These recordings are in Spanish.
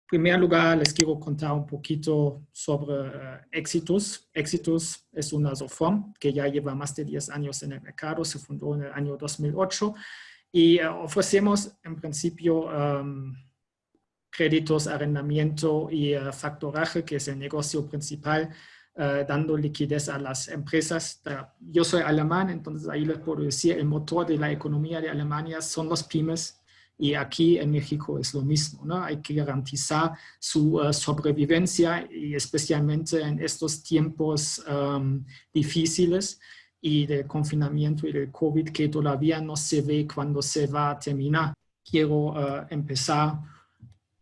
primer lugar, les quiero contar un poquito sobre Éxitos. Éxitos es una Sofom que ya lleva más de 10 años en el mercado, se fundó en el año 2008 y ofrecemos en principio créditos, arrendamiento y factoraje, que es el negocio principal, dando liquidez a las empresas. Yo soy alemán, entonces ahí les puedo decir, el motor de la economía de Alemania son los pymes. Y aquí en México es lo mismo, ¿no? Hay que garantizar su sobrevivencia y especialmente en estos tiempos difíciles y del confinamiento y del COVID que todavía no se ve cuándo se va a terminar. Quiero empezar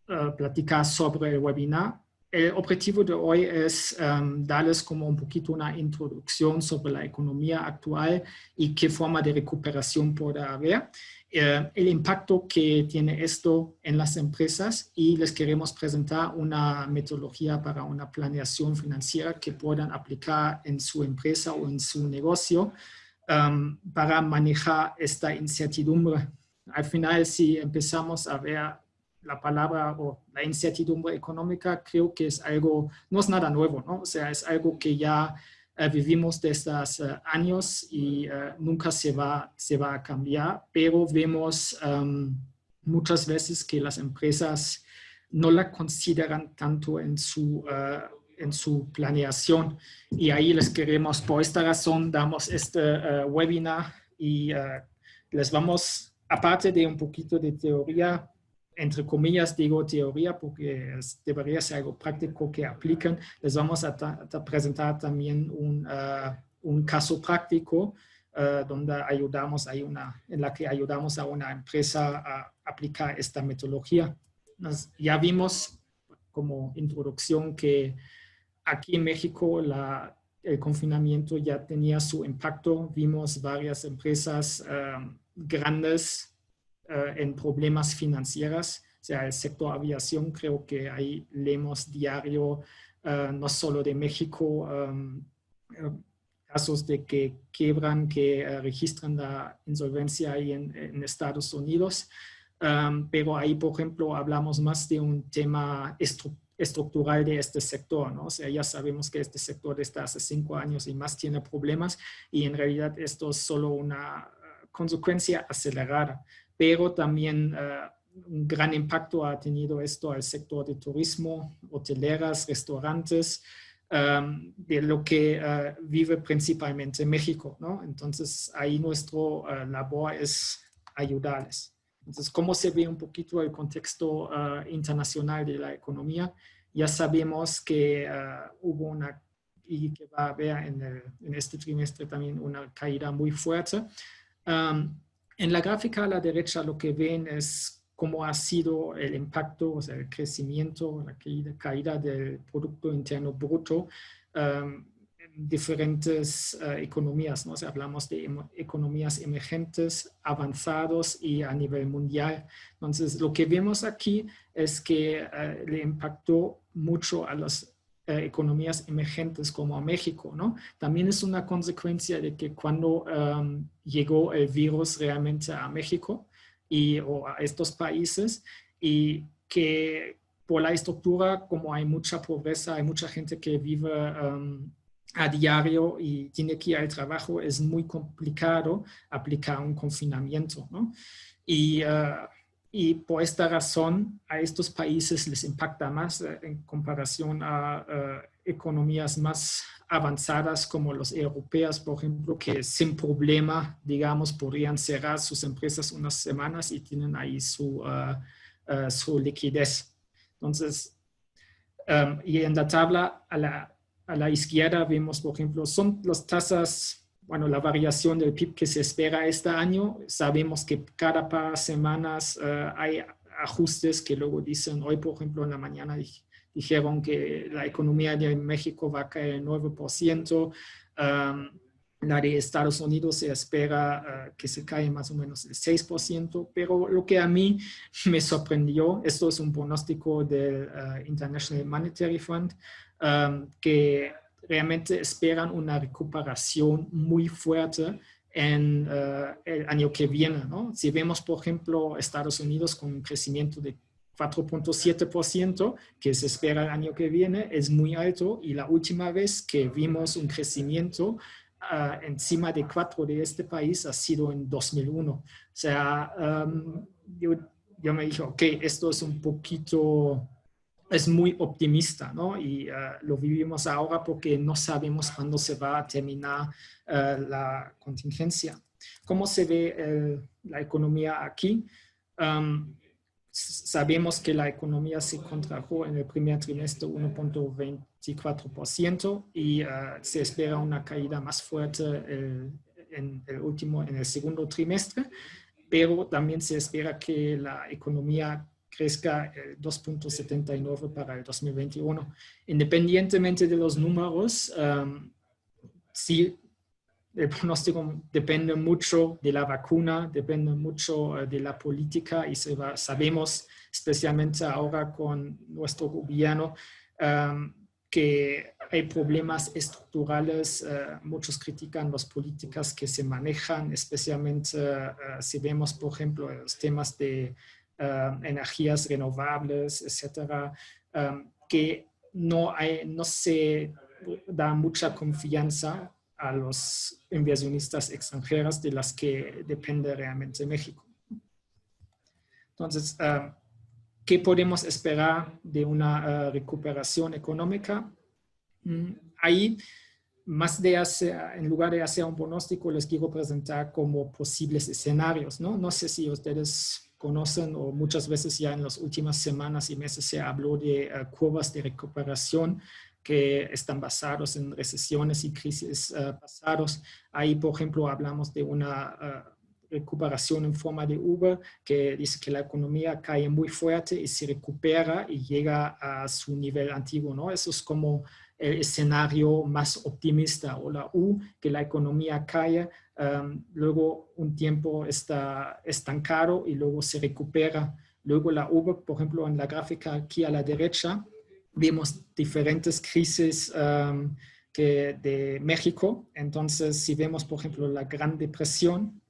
a platicar sobre el webinar. El objetivo de hoy es darles como un poquito una introducción sobre la economía actual y qué forma de recuperación puede haber. El impacto que tiene esto en las empresas y les queremos presentar una metodología para una planeación financiera que puedan aplicar en su empresa o en su negocio para manejar esta incertidumbre. Al final, si empezamos a ver la palabra o la incertidumbre económica, creo que es algo, no es nada nuevo, ¿no? O sea, es algo que ya vivimos desde hace años y nunca se va a cambiar, pero vemos muchas veces que las empresas no la consideran tanto en su planeación. Y ahí les queremos, por esta razón, damos este webinar y les vamos, aparte de un poquito de teoría, entre comillas digo teoría porque debería ser algo práctico que apliquen. Les vamos a presentar también un caso práctico donde ayudamos en la que ayudamos a una empresa a aplicar esta metodología. Ya vimos como introducción que aquí en México el confinamiento ya tenía su impacto. Vimos varias empresas grandes en problemas financieros, o sea, el sector aviación, creo que ahí leemos diario, no solo de México, casos de que quiebran, que registran la insolvencia ahí en Estados Unidos, pero ahí, por ejemplo, hablamos más de un tema estructural de este sector, ¿no? O sea, ya sabemos que este sector desde hace 5 años y más tiene problemas y en realidad esto es solo una consecuencia acelerada. Pero también un gran impacto ha tenido esto al sector de turismo, hoteleras, restaurantes, de lo que vive principalmente México, ¿no? Entonces, ahí nuestra labor es ayudarles. Entonces, ¿cómo se ve un poquito el contexto internacional de la economía? Ya sabemos que hubo una, y que va a haber en este trimestre también una caída muy fuerte. En la gráfica a la derecha lo que ven es cómo ha sido el impacto, o sea, el crecimiento, la caída del Producto Interno Bruto en diferentes economías, ¿no? O sea, hablamos de economías emergentes, avanzados y a nivel mundial. Entonces, lo que vemos aquí es que le impactó mucho a las economías emergentes como a México, ¿no? También es una consecuencia de que cuando llegó el virus realmente a México o a estos países y que por la estructura, como hay mucha pobreza, hay mucha gente que vive a diario y tiene que ir al trabajo, es muy complicado aplicar un confinamiento, ¿no? Y por esta razón a estos países les impacta más en comparación a economías más avanzadas como los europeas, por ejemplo, que sin problema, digamos, podrían cerrar sus empresas unas semanas y tienen ahí su liquidez. Entonces, y en la tabla a la izquierda vemos, por ejemplo, son las tasas, bueno, la variación del PIB que se espera este año. Sabemos que cada par de semanas hay ajustes que luego dicen, hoy por ejemplo en la mañana dijeron que la economía de México va a caer el 9%, la de Estados Unidos se espera que se caiga más o menos el 6%, pero lo que a mí me sorprendió, esto es un pronóstico del International Monetary Fund, que realmente esperan una recuperación muy fuerte en el año que viene, ¿no? Si vemos, por ejemplo, Estados Unidos con un crecimiento de 4.7%, que se espera el año que viene, es muy alto, y la última vez que vimos un crecimiento encima de 4 de este país ha sido en 2001. O sea, yo me dije, ok, esto es un poquito, es muy optimista, ¿no? Y lo vivimos ahora porque no sabemos cuándo se va a terminar la contingencia. ¿Cómo se ve la economía aquí? Sabemos que la economía se contrajo en el primer trimestre 1.24% y se espera una caída más fuerte en el segundo trimestre, pero también se espera que la economía crezca 2.79 para el 2021. Independientemente de los números, sí, el pronóstico depende mucho de la vacuna, depende mucho de la política, y sabemos, especialmente ahora con nuestro gobierno, que hay problemas estructurales. Muchos critican las políticas que se manejan, especialmente si vemos, por ejemplo, los temas de energías renovables, etcétera, que no se da mucha confianza a los inversionistas extranjeros de las que depende realmente México. Entonces, ¿qué podemos esperar de una recuperación económica? Ahí, en lugar de hacer un pronóstico, les quiero presentar como posibles escenarios, ¿no? No sé si ustedes conocen, o muchas veces ya en las últimas semanas y meses se habló de curvas de recuperación que están basados en recesiones y crisis pasados. Ahí, por ejemplo, hablamos de una recuperación en forma de V, que dice que la economía cae muy fuerte y se recupera y llega a su nivel antiguo, ¿no? Eso es como el escenario más optimista. O la U, que la economía cae, luego un tiempo está estancado y luego se recupera. Luego la V, por ejemplo, en la gráfica aquí a la derecha, vemos diferentes crisis de México. Entonces, si vemos, por ejemplo, la Gran Depresión,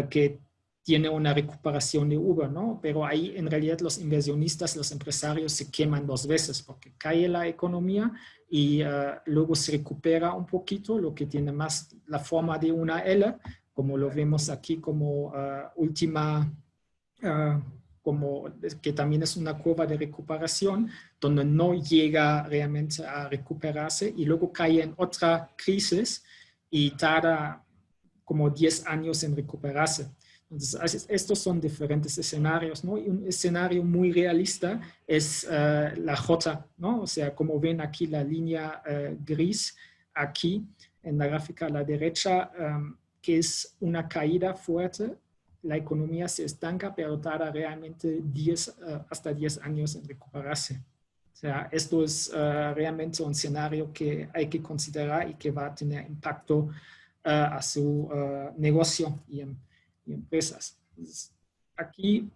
que tiene una recuperación de V, ¿no? Pero ahí en realidad los inversionistas, los empresarios se queman 2 veces, porque cae la economía y luego se recupera un poquito, lo que tiene más la forma de una L, como lo vemos aquí como última, como que también es una curva de recuperación, donde no llega realmente a recuperarse y luego cae en otra crisis y tarda como 10 años en recuperarse. Entonces, estos son diferentes escenarios, ¿no? Y un escenario muy realista es la J, ¿no? O sea, como ven aquí la línea gris aquí en la gráfica a la derecha, que es una caída fuerte. La economía se estanca, pero tarda realmente hasta 10 años en recuperarse. O sea, esto es realmente un escenario que hay que considerar y que va a tener impacto a su negocio y empresas. Entonces, aquí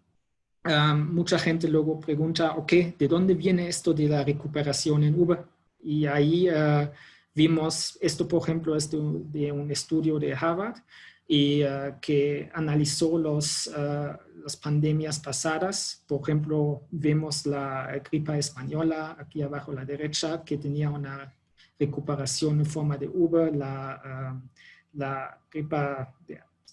mucha gente luego pregunta, ok, ¿de dónde viene esto de la recuperación en V? Y ahí vimos, esto por ejemplo es de un estudio de Harvard, y que analizó las pandemias pasadas. Por ejemplo, vemos la gripe española aquí abajo a la derecha, que tenía una recuperación en forma de V, la gripe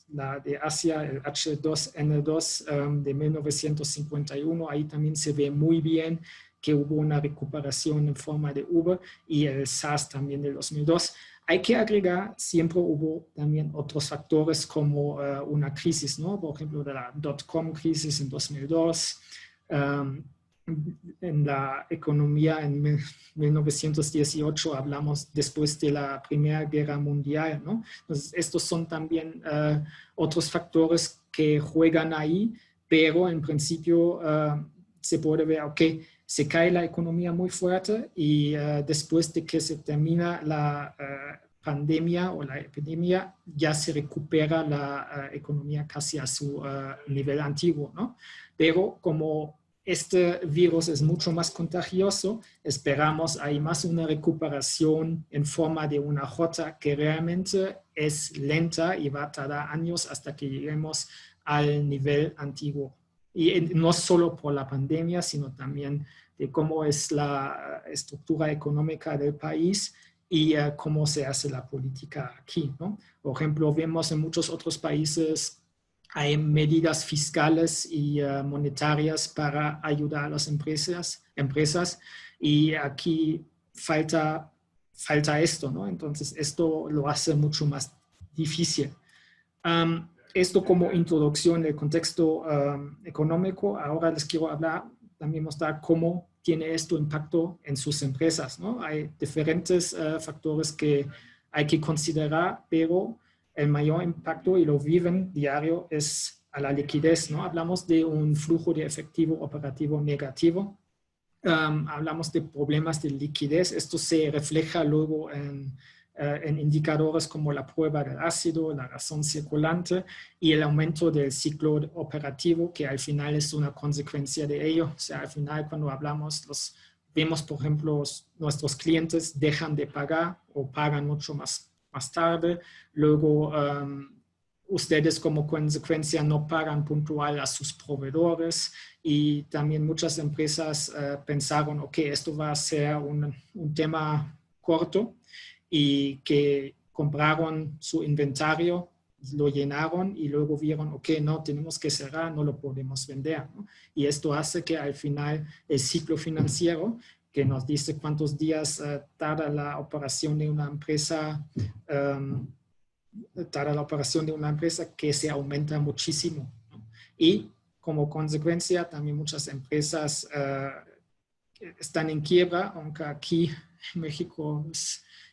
de Asia, el H2N2 de 1951, ahí también se ve muy bien que hubo una recuperación en forma de V, y el SARS también del 2002. Hay que agregar, siempre hubo también otros factores como una crisis, ¿no? Por ejemplo, de la .com crisis en 2002, en la economía en 1918 hablamos después de la Primera Guerra Mundial, ¿no? Entonces, estos son también otros factores que juegan ahí, pero en principio se puede ver, ok, se cae la economía muy fuerte y después de que se termina la pandemia o la epidemia, ya se recupera la economía casi a su nivel antiguo, ¿no? Pero como este virus es mucho más contagioso, esperamos ahí más una recuperación en forma de una J que realmente es lenta y va a tardar años hasta que lleguemos al nivel antiguo. no solo por la pandemia, sino también de cómo es la estructura económica del país y cómo se hace la política aquí, ¿no? Por ejemplo, vemos en muchos otros países hay medidas fiscales y monetarias para ayudar a las empresas y aquí falta esto, ¿no? Entonces, esto lo hace mucho más difícil. Esto como introducción del contexto económico. Ahora les quiero también mostrar cómo tiene esto impacto en sus empresas, ¿no? Hay diferentes factores que hay que considerar, pero el mayor impacto, y lo viven diario, es a la liquidez, ¿no? Hablamos de un flujo de efectivo operativo negativo. Hablamos de problemas de liquidez. Esto se refleja luego en indicadores como la prueba del ácido, la razón circulante y el aumento del ciclo operativo, que al final es una consecuencia de ello. O sea, al final cuando hablamos, vemos, por ejemplo, nuestros clientes dejan de pagar o pagan mucho más tarde. Luego, ustedes como consecuencia no pagan puntual a sus proveedores y también muchas empresas pensaron, ok, esto va a ser un tema corto, y que compraron su inventario, lo llenaron y luego vieron, ok, no, tenemos que cerrar, no lo podemos vender, ¿no? Y esto hace que al final el ciclo financiero, que nos dice cuántos días tarda la operación de una empresa, que se aumenta muchísimo, ¿no? Y como consecuencia también muchas empresas están en quiebra, aunque aquí en México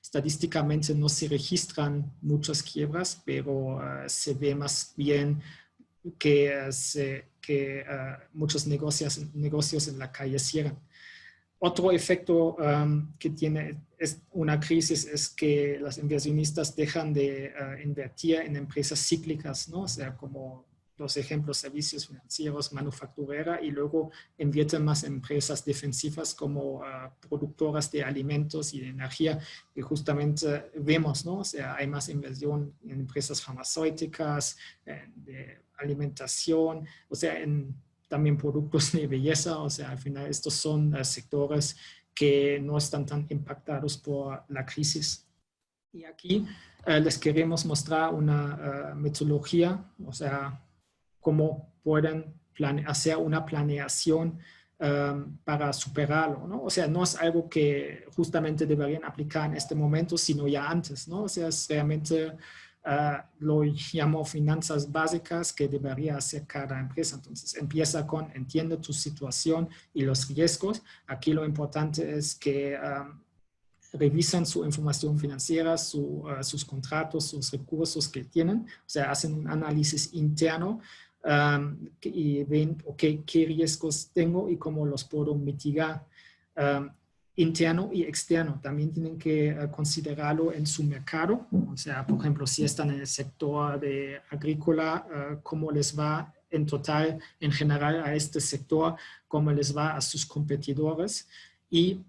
estadísticamente no se registran muchas quiebras, pero se ve más bien que muchos negocios en la calle cierran. Otro efecto que tiene una crisis es que los inversionistas dejan de invertir en empresas cíclicas, ¿no? O sea, como los ejemplos, servicios financieros, manufacturera, y luego invierten más en empresas defensivas como productoras de alimentos y de energía, que justamente vemos, ¿no? O sea, hay más inversión en empresas farmacéuticas, de alimentación, o sea, también productos de belleza. O sea, al final estos son sectores que no están tan impactados por la crisis. Y aquí les queremos mostrar una metodología, o sea, cómo pueden hacer una planeación para superarlo, ¿no? O sea, no es algo que justamente deberían aplicar en este momento, sino ya antes, ¿no? O sea, es realmente lo llamo finanzas básicas que debería hacer cada empresa. Entonces, empieza con entiende tu situación y los riesgos. Aquí lo importante es que revisan su información financiera, sus contratos, sus recursos que tienen. O sea, hacen un análisis interno y ven, ok, qué riesgos tengo y cómo los puedo mitigar. Interno y externo, también tienen que considerarlo en su mercado. O sea, por ejemplo, si están en el sector de agrícola, cómo les va en total, en general, a este sector, cómo les va a sus competidores. Y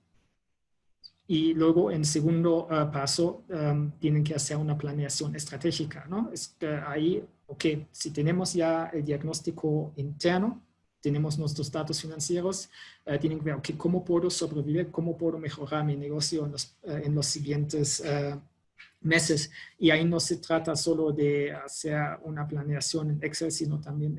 luego, en segundo paso, tienen que hacer una planeación estratégica, ¿no? Es que ahí, ok, si tenemos ya el diagnóstico interno, tenemos nuestros datos financieros, tienen que ver, ok, ¿cómo puedo sobrevivir? ¿Cómo puedo mejorar mi negocio en los siguientes meses? Y ahí no se trata solo de hacer una planeación en Excel, sino también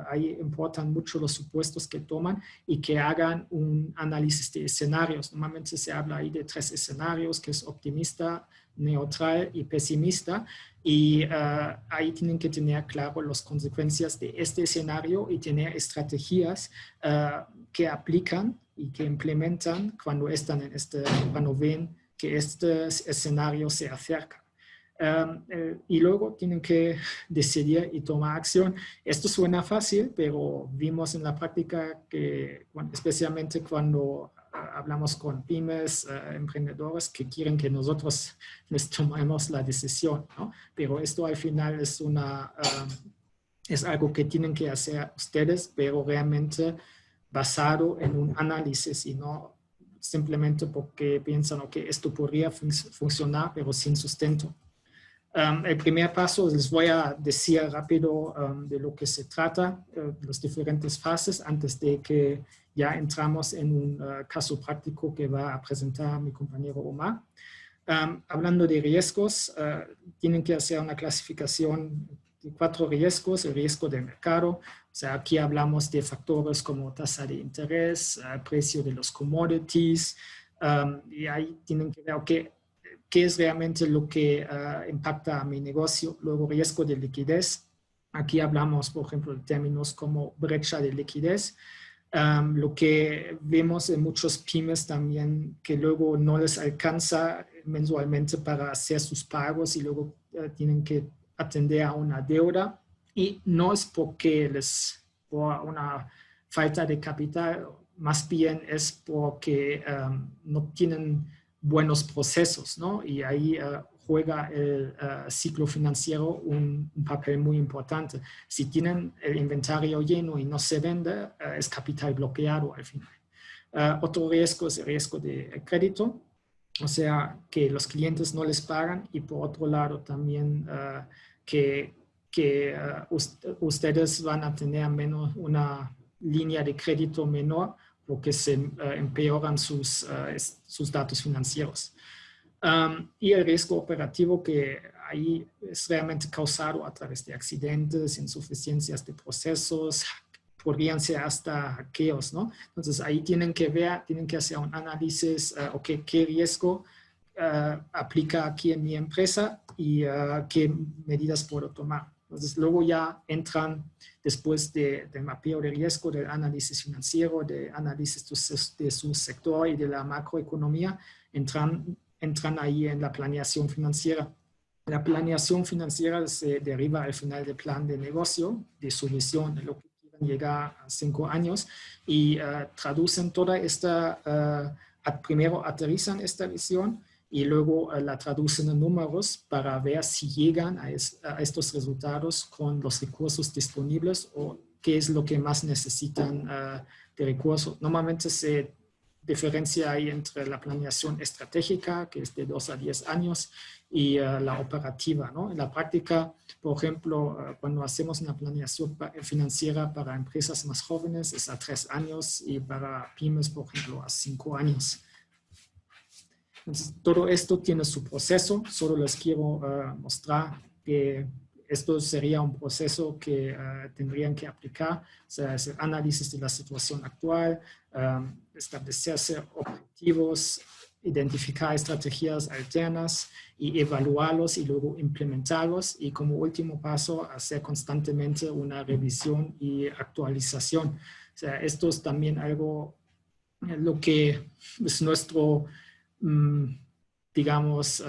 ahí importan mucho los supuestos que toman y que hagan un análisis de escenarios. Normalmente se habla ahí de 3 escenarios, que es optimista, neutral y pesimista. Y ahí tienen que tener claro las consecuencias de este escenario y tener estrategias que aplican y que implementan cuando cuando ven que este escenario se acerca. Y luego tienen que decidir y tomar acción. Esto suena fácil, pero vimos en la práctica que, especialmente cuando hablamos con pymes, emprendedores que quieren que nosotros les tomemos la decisión, ¿no? Pero esto al final es algo que tienen que hacer ustedes, pero realmente basado en un análisis y no simplemente porque piensan que esto podría funcionar, pero sin sustento. El primer paso, les voy a decir rápido de lo que se trata, las diferentes fases, antes de que ya entramos en un caso práctico que va a presentar mi compañero Omar. Hablando de riesgos, tienen que hacer una clasificación de 4 riesgos: el riesgo de mercado, o sea, aquí hablamos de factores como tasa de interés, precio de los commodities, y ahí tienen que ver qué es realmente lo que impacta a mi negocio. Luego, riesgo de liquidez. Aquí hablamos, por ejemplo, de términos como brecha de liquidez. Lo que vemos en muchos pymes también, que luego no les alcanza mensualmente para hacer sus pagos y luego tienen que atender a una deuda. Y no es porque por una falta de capital, más bien es porque no tienen buenos procesos, ¿no? Y ahí juega el ciclo financiero un papel muy importante. Si tienen el inventario lleno y no se vende, es capital bloqueado al final. Otro riesgo es el riesgo de crédito, o sea, que los clientes no les pagan, y por otro lado también que ustedes van a tener menos una línea de crédito menor porque se empeoran sus datos financieros. Y el riesgo operativo, que ahí es realmente causado a través de accidentes, insuficiencias de procesos, podrían ser hasta hackeos, ¿no? Entonces ahí tienen que hacer un análisis, qué riesgo aplica aquí en mi empresa y qué medidas puedo tomar. Entonces luego ya entran, después del mapeo de riesgo, del análisis financiero, del análisis de su sector y de la macroeconomía, entran ahí en la planeación financiera. La planeación financiera se deriva al final del plan de negocio, de su visión, de lo que quieren llegar a 5 años, y traducen toda esta, primero aterrizan esta visión y luego la traducen en números para ver si llegan a estos resultados con los recursos disponibles o qué es lo que más necesitan de recursos. Normalmente se diferencia ahí entre la planeación estratégica, que es de 2 a 10 años, y la operativa, ¿no? En la práctica, por ejemplo, cuando hacemos una planeación financiera para empresas más jóvenes, es a 3 años, y para pymes, por ejemplo, a 5 años. Entonces, todo esto tiene su proceso. Solo les quiero mostrar que esto sería un proceso que tendrían que aplicar. O sea, es el análisis de la situación actual, establecerse objetivos, identificar estrategias alternas y evaluarlos y luego implementarlos. Y como último paso, hacer constantemente una revisión y actualización. O sea, esto es también algo, lo que es nuestro, digamos,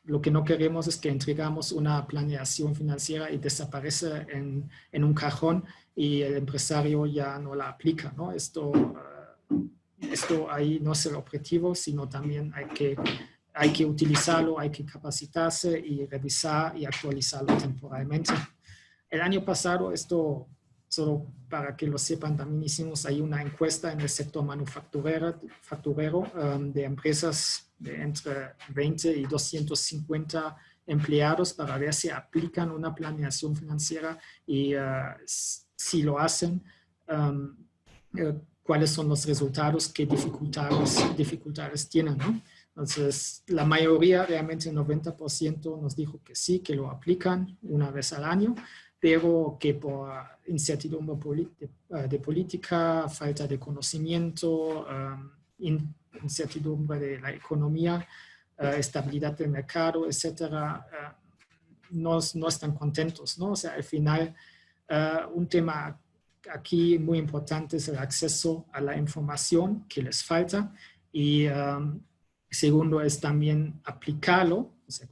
lo que no queremos es que entregamos una planeación financiera y desaparece en un cajón y el empresario ya no la aplica, ¿no? Esto ahí no es el objetivo, sino también hay que utilizarlo, hay que capacitarse y revisar y actualizarlo temporalmente. El año pasado, esto solo para que lo sepan, también hicimos ahí una encuesta en el sector manufacturero de empresas de entre 20 y 250 empleados para ver si aplican una planeación financiera y si lo hacen, cuáles son los resultados, qué dificultades tienen, ¿no? Entonces, la mayoría, realmente el 90%, nos dijo que sí, que lo aplican una vez al año, pero que por incertidumbre de política, falta de conocimiento, incertidumbre de la economía, estabilidad del mercado, etcétera, no están contentos, ¿no? O sea, al final, un tema aquí muy importante es el acceso a la información que les falta, y segundo es también aplicarlo, o sea,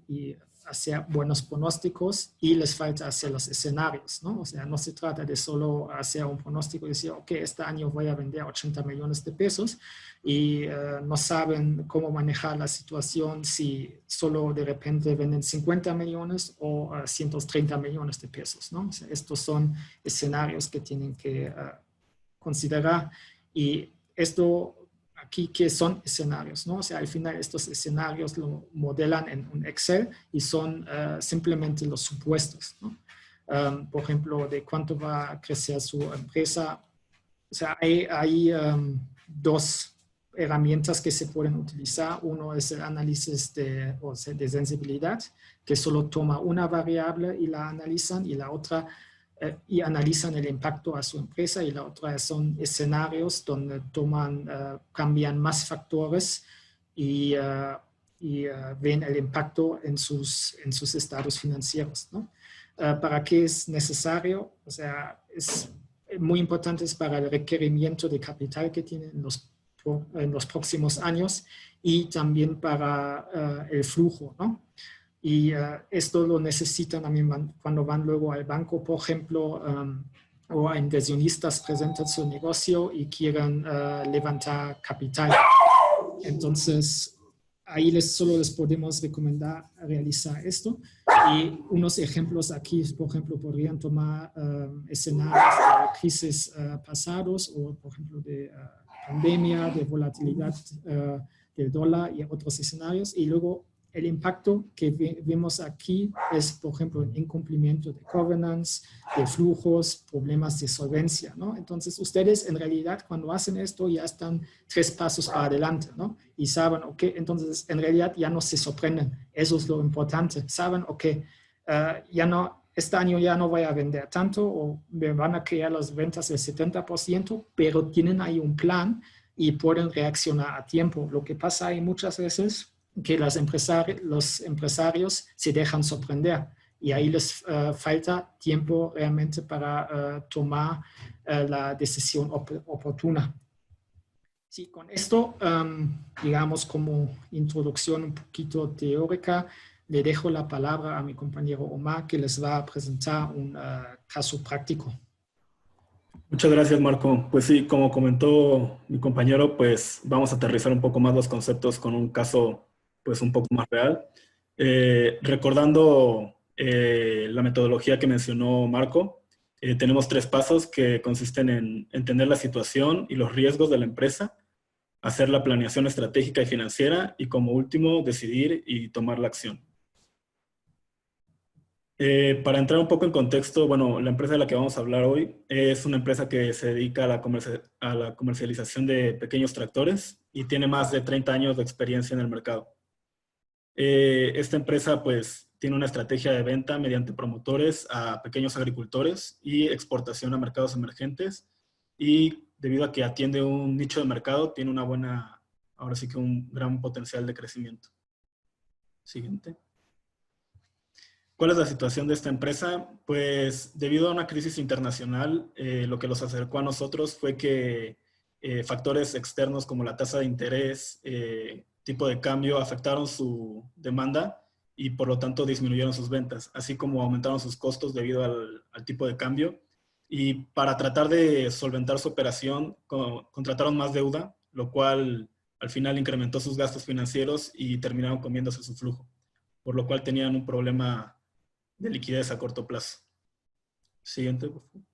y hacer buenos pronósticos, y les falta hacer los escenarios, ¿no? O sea, no se trata de solo hacer un pronóstico y decir, ok, este año voy a vender 80 millones de pesos y no saben cómo manejar la situación si solo de repente venden 50 millones o 130 millones de pesos, ¿no? O sea, estos son escenarios que tienen que considerar, y esto aquí qué son escenarios, ¿no? O sea, al final estos escenarios lo modelan en un Excel y son simplemente los supuestos, ¿no? Por ejemplo, de cuánto va a crecer su empresa. O sea, hay dos herramientas que se pueden utilizar. Uno es el análisis de sensibilidad, que solo toma una variable y la analizan, y la otra y analizan el impacto a su empresa, y la otra son escenarios donde cambian más factores y ven el impacto en sus estados financieros, ¿no? ¿Para qué es necesario? O sea, es muy importante para el requerimiento de capital que tienen en los próximos años, y también para el flujo, ¿no? Y esto lo necesitan también cuando van luego al banco, por ejemplo, o a inversionistas presentan su negocio y quieren levantar capital. Entonces, ahí solo les podemos recomendar realizar esto. Y unos ejemplos aquí, por ejemplo, podrían tomar escenarios de crisis pasados, o por ejemplo de pandemia, de volatilidad del dólar y otros escenarios. Y luego el impacto que vemos aquí es, por ejemplo, el incumplimiento de governance, de flujos, problemas de solvencia, ¿no? Entonces, ustedes en realidad cuando hacen esto ya están 3 pasos para adelante, ¿no? Y saben, ok, entonces en realidad ya no se sorprenden. Eso es lo importante. Saben, ok, ya no, este año ya no voy a vender tanto, o me van a crear las ventas del 70%, pero tienen ahí un plan y pueden reaccionar a tiempo. Lo que pasa ahí muchas veces que los empresarios se dejan sorprender, y ahí les falta tiempo realmente para tomar la decisión oportuna. Sí, con esto, digamos, como introducción un poquito teórica, le dejo la palabra a mi compañero Omar, que les va a presentar un caso práctico. Muchas gracias, Marco. Pues sí, como comentó mi compañero, pues vamos a aterrizar un poco más los conceptos con un caso pues un poco más real. Recordando la metodología que mencionó Marco, tenemos 3 pasos que consisten en entender la situación y los riesgos de la empresa, hacer la planeación estratégica y financiera, y como último, decidir y tomar la acción. Para entrar un poco en contexto, bueno, la empresa de la que vamos a hablar hoy es una empresa que se dedica a la comercialización de pequeños tractores y tiene más de 30 años de experiencia en el mercado. Esta empresa pues tiene una estrategia de venta mediante promotores a pequeños agricultores y exportación a mercados emergentes, y debido a que atiende un nicho de mercado, tiene una buena, ahora sí que un gran potencial de crecimiento. Siguiente. ¿Cuál es la situación de esta empresa? Pues debido a una crisis internacional, lo que los acercó a nosotros fue que factores externos como la tasa de interés, tipo de cambio, afectaron su demanda y por lo tanto disminuyeron sus ventas, así como aumentaron sus costos debido al tipo de cambio. Y para tratar de solventar su operación, contrataron más deuda, lo cual al final incrementó sus gastos financieros y terminaron comiéndose su flujo, por lo cual tenían un problema de liquidez a corto plazo. Siguiente, por favor.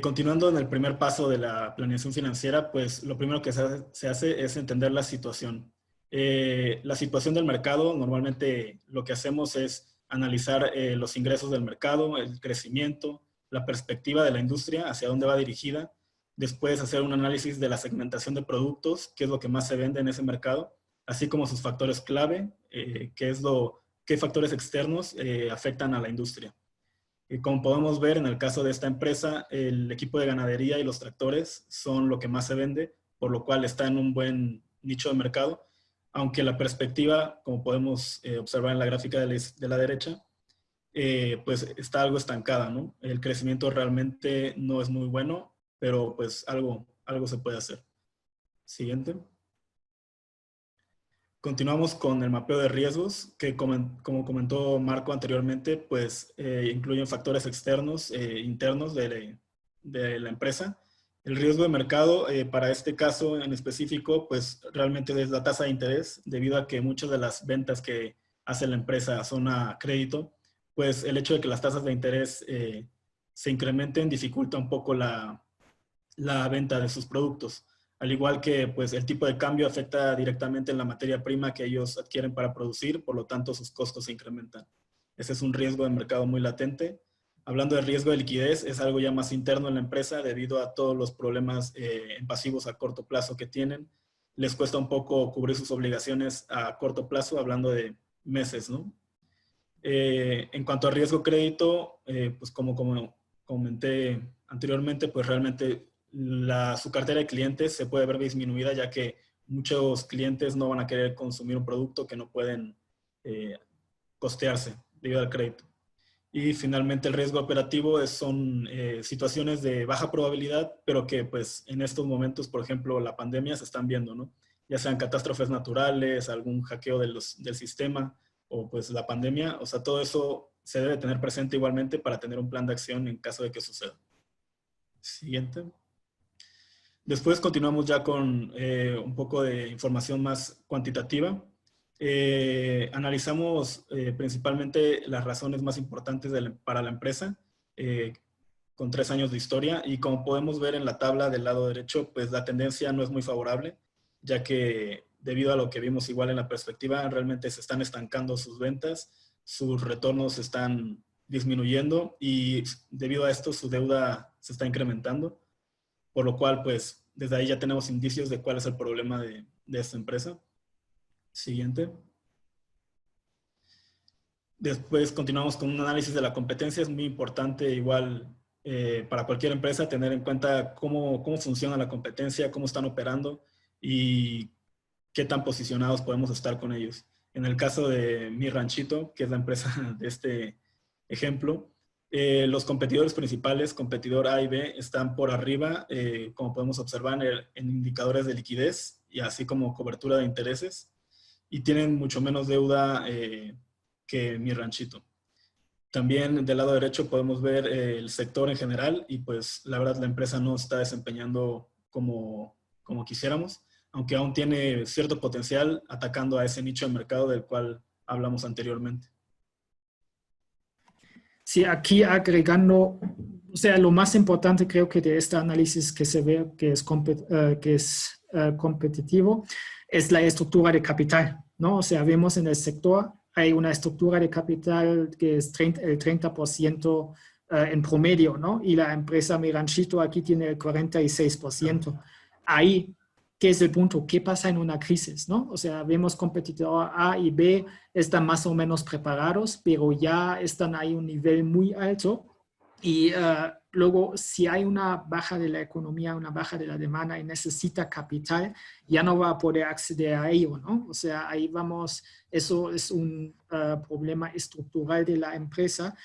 Continuando en el primer paso de la planeación financiera, pues lo primero que se hace es entender la situación. La situación del mercado, normalmente lo que hacemos es analizar los ingresos del mercado, el crecimiento, la perspectiva de la industria, hacia dónde va dirigida. Después hacer un análisis de la segmentación de productos, qué es lo que más se vende en ese mercado, así como sus factores clave, qué factores externos afectan a la industria. Como podemos ver en el caso de esta empresa, el equipo de ganadería y los tractores son lo que más se vende, por lo cual está en un buen nicho de mercado, aunque la perspectiva, como podemos observar en la gráfica de la derecha, pues está algo estancada, ¿no? El crecimiento realmente no es muy bueno, pero pues algo se puede hacer. Siguiente. Continuamos con el mapeo de riesgos, que como comentó Marco anteriormente, pues incluyen factores externos e internos de la empresa. El riesgo de mercado, para este caso en específico, pues realmente es la tasa de interés, debido a que muchas de las ventas que hace la empresa son a crédito, pues el hecho de que las tasas de interés se incrementen dificulta un poco la venta de sus productos. al igual que pues, el tipo de cambio afecta directamente en la materia prima que ellos adquieren para producir, por lo tanto sus costos se incrementan. Ese es un riesgo de mercado muy latente. Hablando de riesgo de liquidez, es algo ya más interno en la empresa debido a todos los problemas en pasivos a corto plazo que tienen. Les cuesta un poco cubrir sus obligaciones a corto plazo, hablando de meses, ¿no? En cuanto a riesgo crédito, pues como comenté anteriormente, pues realmente su cartera de clientes se puede ver disminuida, ya que muchos clientes no van a querer consumir un producto que no pueden costearse debido al crédito. Y finalmente el riesgo operativo son situaciones de baja probabilidad, pero que pues en estos momentos, por ejemplo, la pandemia se están viendo, ¿no? Ya sean catástrofes naturales, algún hackeo del sistema o pues la pandemia. O sea, todo eso se debe tener presente igualmente para tener un plan de acción en caso de que suceda. Siguiente. Después continuamos ya con un poco de información más cuantitativa. Analizamos principalmente las razones más importantes para la empresa con 3 años de historia, y como podemos ver en la tabla del lado derecho, pues la tendencia no es muy favorable, ya que debido a lo que vimos igual en la perspectiva, realmente se están estancando sus ventas, sus retornos están disminuyendo y debido a esto su deuda se está incrementando, por lo cual pues desde ahí ya tenemos indicios de cuál es el problema de esta empresa. Siguiente. Después continuamos con un análisis de la competencia. Es muy importante igual para cualquier empresa tener en cuenta cómo funciona la competencia, cómo están operando y qué tan posicionados podemos estar con ellos. En el caso de Mi Ranchito, que es la empresa de este ejemplo, los competidores principales, competidor A y B, están por arriba, como podemos observar en indicadores de liquidez y así como cobertura de intereses, y tienen mucho menos deuda que Mi Ranchito. También del lado derecho podemos ver el sector en general y pues la verdad la empresa no está desempeñando como quisiéramos, aunque aún tiene cierto potencial atacando a ese nicho de mercado del cual hablamos anteriormente. Sí, aquí agregando, o sea, lo más importante creo que de este análisis que se ve que es competitivo es la estructura de capital, ¿no? O sea, vemos en el sector hay una estructura de capital que es el 30% en promedio, ¿no? Y la empresa Mi Ranchito aquí tiene el 46%. Ahí, ¿qué es el punto? ¿Qué pasa en una crisis, no? O sea, vemos competidor A y B están más o menos preparados, pero ya están ahí a un nivel muy alto. Y luego, si hay una baja de la economía, una baja de la demanda y necesita capital, ya no va a poder acceder a ello, ¿no? O sea, ahí vamos, eso es un problema estructural de la empresa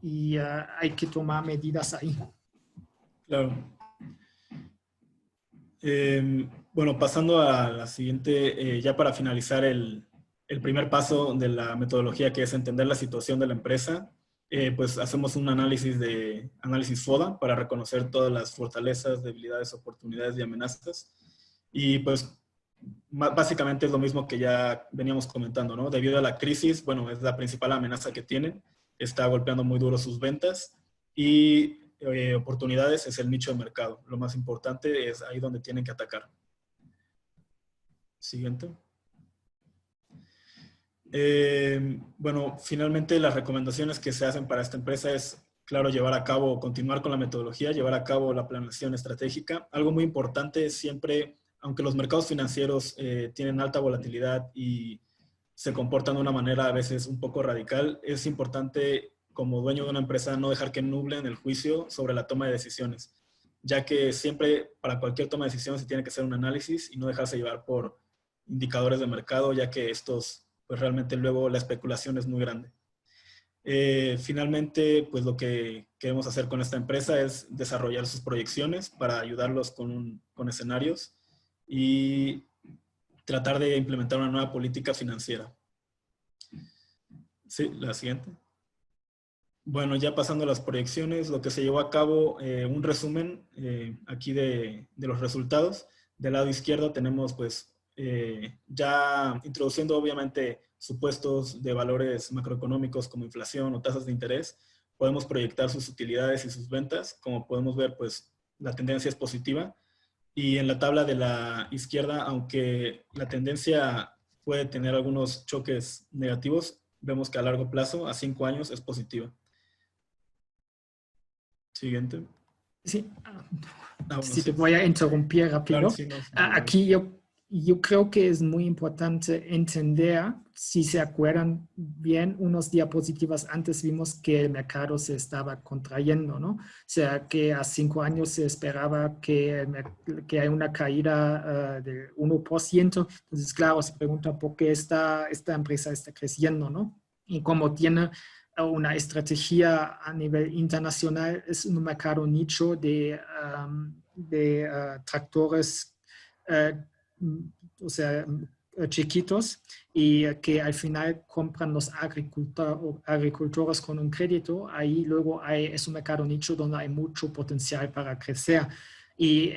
y hay que tomar medidas ahí. Claro. Bueno, pasando a la siguiente, ya para finalizar el primer paso de la metodología, que es entender la situación de la empresa, pues hacemos un análisis FODA para reconocer todas las fortalezas, debilidades, oportunidades y amenazas. Y pues básicamente es lo mismo que ya veníamos comentando, ¿no? Debido a la crisis, bueno, es la principal amenaza que tienen, está golpeando muy duro sus ventas y oportunidades es el nicho de mercado. Lo más importante es ahí donde tienen que atacar. Siguiente. Bueno, finalmente las recomendaciones que se hacen para esta empresa es, claro, continuar con la metodología, llevar a cabo la planeación estratégica. Algo muy importante es siempre, aunque los mercados financieros tienen alta volatilidad y se comportan de una manera a veces un poco radical, es importante como dueño de una empresa no dejar que nublen el juicio sobre la toma de decisiones, ya que siempre para cualquier toma de decisiones se tiene que hacer un análisis y no dejarse llevar por indicadores de mercado, ya que estos, pues realmente luego la especulación es muy grande. Finalmente, pues lo que queremos hacer con esta empresa es desarrollar sus proyecciones para ayudarlos con escenarios y tratar de implementar una nueva política financiera. Sí, la siguiente. Bueno, ya pasando a las proyecciones, lo que se llevó a cabo, un resumen aquí de los resultados. Del lado izquierdo tenemos pues ya introduciendo obviamente supuestos de valores macroeconómicos como inflación o tasas de interés, podemos proyectar sus utilidades y sus ventas. Como podemos ver, pues la tendencia es positiva Y en la tabla de la izquierda, aunque la tendencia puede tener algunos choques negativos, vemos que a largo plazo, a 5 años, es positiva. Siguiente. Sí, Bueno, si sí. te voy a interrumpir rápido. Claro, sí, no, Aquí yo creo que es muy importante entender, si se acuerdan bien, unas diapositivas antes vimos que el mercado se estaba contrayendo, ¿no? O sea, que a 5 años se esperaba que haya una caída del 1%. Entonces, claro, se pregunta por qué esta empresa está creciendo, ¿no? Y como tiene una estrategia a nivel internacional, es un mercado nicho de tractores, o sea, chiquitos, y que al final compran los agricultores con un crédito. Ahí luego es un mercado nicho donde hay mucho potencial para crecer. Y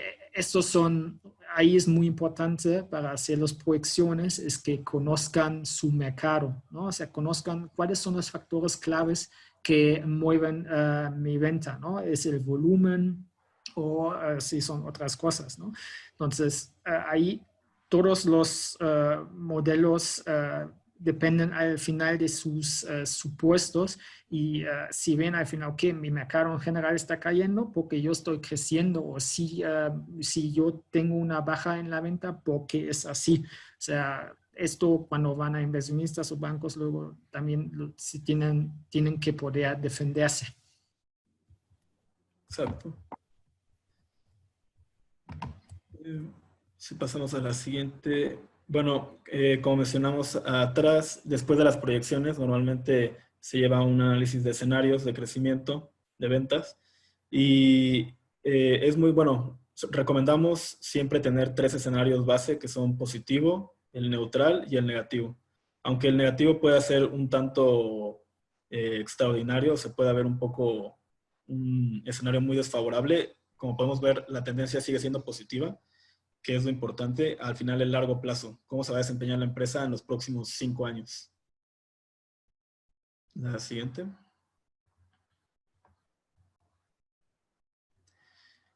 ahí es muy importante para hacer las proyecciones, es que conozcan su mercado, ¿no? O sea, conozcan cuáles son los factores claves que mueven mi venta, ¿no? Es el volumen o si son otras cosas, ¿no? Entonces, ahí todos los modelos dependen al final de sus supuestos, y si ven al final que mi mercado en general está cayendo porque yo estoy creciendo, o si yo tengo una baja en la venta porque es así. O sea, esto cuando van a inversionistas o bancos luego también tienen que poder defenderse. Exacto. Si pasamos a la siguiente. Bueno, como mencionamos atrás, después de las proyecciones, normalmente se lleva un análisis de escenarios de crecimiento, de ventas. Y es muy bueno. Recomendamos siempre tener 3 escenarios base, que son positivo, el neutral y el negativo. Aunque el negativo pueda ser un tanto extraordinario, se puede ver un poco un escenario muy desfavorable. Como podemos ver, la tendencia sigue siendo positiva, que es lo importante al final, el largo plazo. Cómo se va a desempeñar la empresa en los próximos 5 años. La siguiente.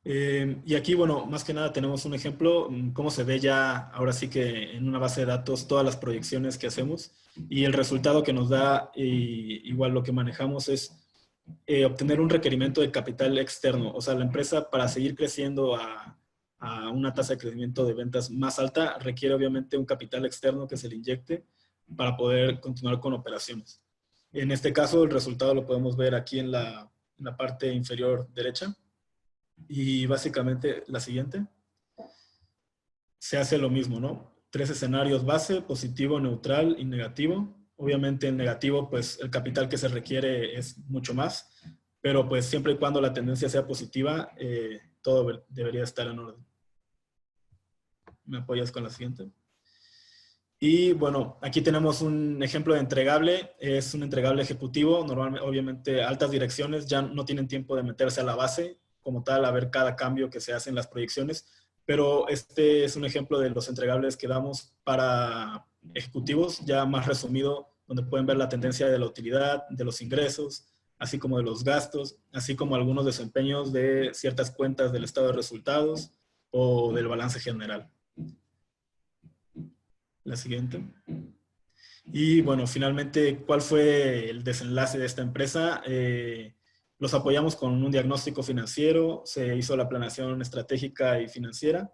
Y aquí, bueno, más que nada tenemos un ejemplo, cómo se ve ya, ahora sí que en una base de datos, todas las proyecciones que hacemos, y el resultado que nos da, igual lo que manejamos es obtener un requerimiento de capital externo. O sea, la empresa, para seguir creciendo a una tasa de crecimiento de ventas más alta, requiere obviamente un capital externo que se le inyecte para poder continuar con operaciones. En este caso, el resultado lo podemos ver aquí en la parte inferior derecha. Y básicamente la siguiente, se hace lo mismo, ¿no? 3 escenarios base: positivo, neutral y negativo. Obviamente en negativo, pues el capital que se requiere es mucho más, pero pues siempre y cuando la tendencia sea positiva, todo debería estar en orden. ¿Me apoyas con la siguiente? Y bueno, aquí tenemos un ejemplo de entregable. Es un entregable ejecutivo. Normalmente, obviamente, altas direcciones ya no tienen tiempo de meterse a la base como tal, a ver cada cambio que se hace en las proyecciones, pero este es un ejemplo de los entregables que damos para ejecutivos, ya más resumido, donde pueden ver la tendencia de la utilidad, de los ingresos, así como de los gastos, así como algunos desempeños de ciertas cuentas del estado de resultados o del balance general. La siguiente. Y bueno, finalmente, ¿cuál fue el desenlace de esta empresa? Los apoyamos con un diagnóstico financiero, se hizo la planeación estratégica y financiera,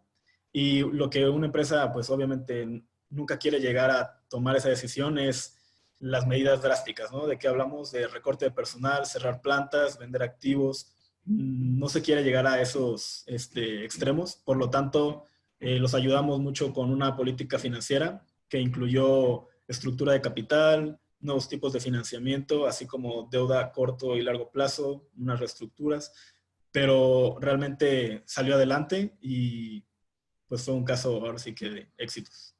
y lo que una empresa, pues obviamente nunca quiere llegar a tomar esa decisión es las medidas drásticas, ¿no? De qué hablamos, de recorte de personal, cerrar plantas, vender activos. No se quiere llegar a esos extremos, por lo tanto, los ayudamos mucho con una política financiera que incluyó estructura de capital, nuevos tipos de financiamiento, así como deuda a corto y largo plazo, unas reestructuras, pero realmente salió adelante y pues fue un caso ahora sí que de éxitos.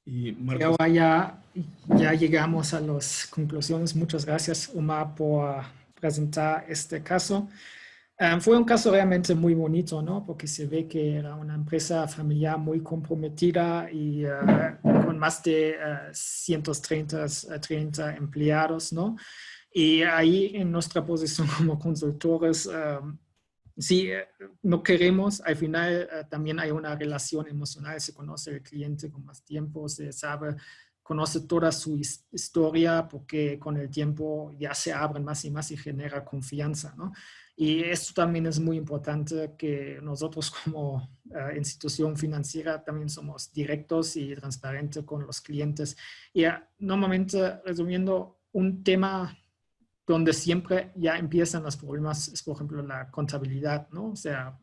Y Marcos. Ya llegamos a las conclusiones. Muchas gracias, Omar, por presentar este caso. Fue un caso realmente muy bonito, ¿no? Porque se ve que era una empresa familiar muy comprometida y con más de 130 empleados, ¿no? Y ahí en nuestra posición como consultores sí, no queremos, al final también hay una relación emocional, se conoce el cliente con más tiempo, se sabe, conoce toda su historia porque con el tiempo ya se abren más y más y genera confianza, ¿no? Y esto también es muy importante que nosotros como institución financiera también somos directos y transparentes con los clientes. Y normalmente, resumiendo, un tema donde siempre ya empiezan los problemas es, por ejemplo, la contabilidad, ¿no? O sea,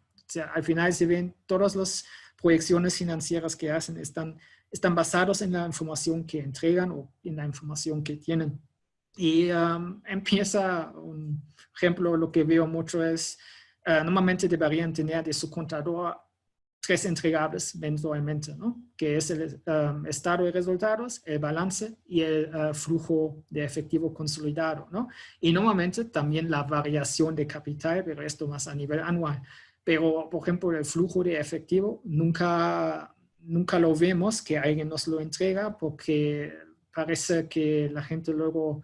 al final se ven todas las proyecciones financieras que hacen están basados en la información que entregan o en la información que tienen. Y empieza, un ejemplo, lo que veo mucho es, normalmente deberían tener de su contador 3 entregables mensualmente, ¿no? Que es el estado de resultados, el balance y el flujo de efectivo consolidado, ¿no? Y normalmente también la variación de capital, pero esto más a nivel anual. Pero, por ejemplo, el flujo de efectivo nunca lo vemos que alguien nos lo entrega porque parece que la gente luego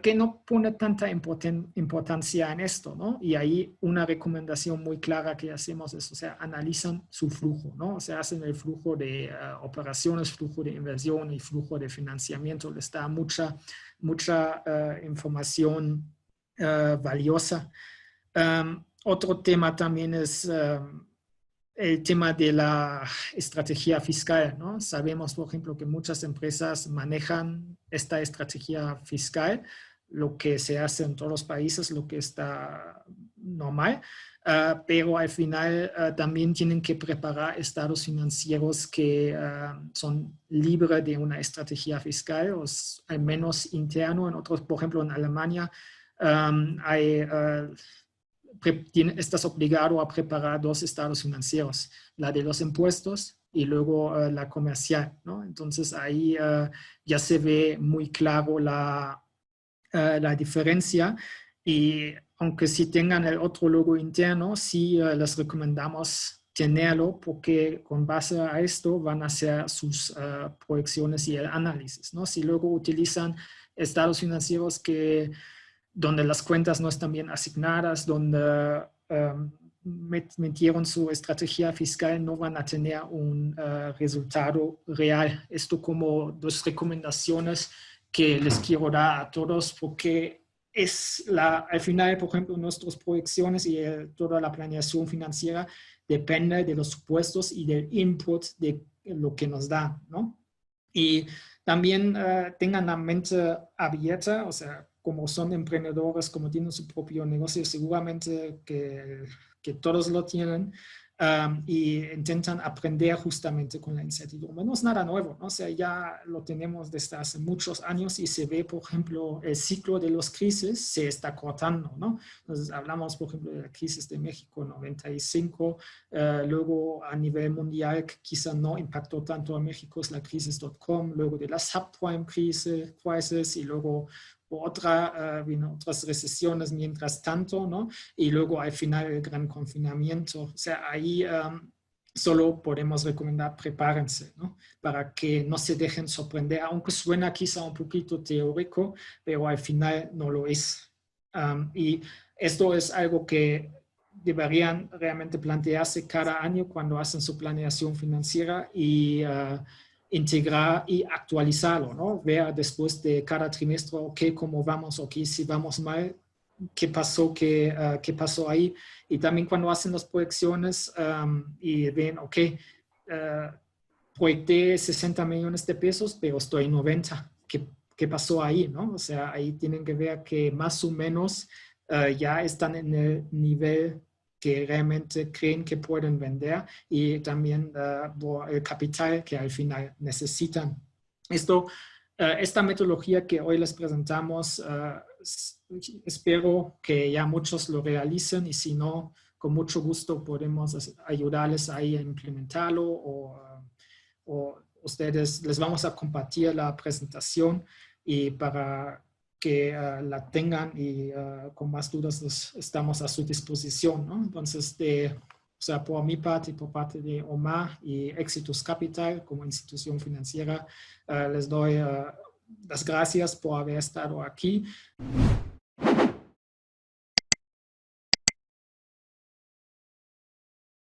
que no pone tanta importancia en esto, ¿no? Y ahí una recomendación muy clara que hacemos es, o sea, analizan su flujo, ¿no? O sea, hacen el flujo de operaciones, flujo de inversión y flujo de financiamiento. Les da mucha información valiosa. Otro tema también es el tema de la estrategia fiscal, ¿no? Sabemos, por ejemplo, que muchas empresas manejan esta estrategia fiscal, lo que se hace en todos los países, lo que está normal, pero al final también tienen que preparar estados financieros que son libres de una estrategia fiscal, o al menos interno. En otros, por ejemplo, en Alemania hay estás obligado a preparar 2 estados financieros, la de los impuestos y luego la comercial, ¿no? Entonces ahí ya se ve muy claro la diferencia y aunque sí tengan el otro logo interno, sí les recomendamos tenerlo porque con base a esto van a hacer sus proyecciones y el análisis, ¿no? Si luego utilizan estados financieros donde las cuentas no están bien asignadas, donde metieron su estrategia fiscal, no van a tener un resultado real. Esto como 2 recomendaciones que les quiero dar a todos porque al final, por ejemplo, nuestras proyecciones y toda la planeación financiera depende de los supuestos y del input de lo que nos da, ¿no? Y también tengan la mente abierta, o sea, como son emprendedores, como tienen su propio negocio, seguramente que todos lo tienen y intentan aprender justamente con la incertidumbre. No es nada nuevo, ¿no? O sea, ya lo tenemos desde hace muchos años y se ve, por ejemplo, el ciclo de las crisis se está cortando, ¿no? Entonces, hablamos, por ejemplo, de la crisis de México 95, luego a nivel mundial, que quizá no impactó tanto a México, es la crisis .com, luego de la subprime crisis y luego otras recesiones mientras tanto, ¿no? Y luego al final el gran confinamiento. O sea, ahí solo podemos recomendar prepárense, ¿no? Para que no se dejen sorprender, aunque suena quizá un poquito teórico, pero al final no lo es. Y esto es algo que deberían realmente plantearse cada año cuando hacen su planeación financiera y integrar y actualizarlo, ¿no? Ver después de cada trimestre, ok, cómo vamos, ok, si vamos mal, qué pasó ahí. Y también cuando hacen las proyecciones y ven, ok, proyecté 60 millones de pesos, pero estoy en 90. ¿Qué pasó ahí, no? O sea, ahí tienen que ver que más o menos ya están en el nivel que realmente creen que pueden vender y también el capital que al final necesitan. Esta metodología que hoy les presentamos, espero que ya muchos lo realicen y si no, con mucho gusto podemos ayudarles ahí a implementarlo o ustedes les vamos a compartir la presentación y para que la tengan y con más dudas estamos a su disposición, ¿no? Entonces, o sea, por mi parte y por parte de Omar y Éxitos Capital como institución financiera, les doy las gracias por haber estado aquí.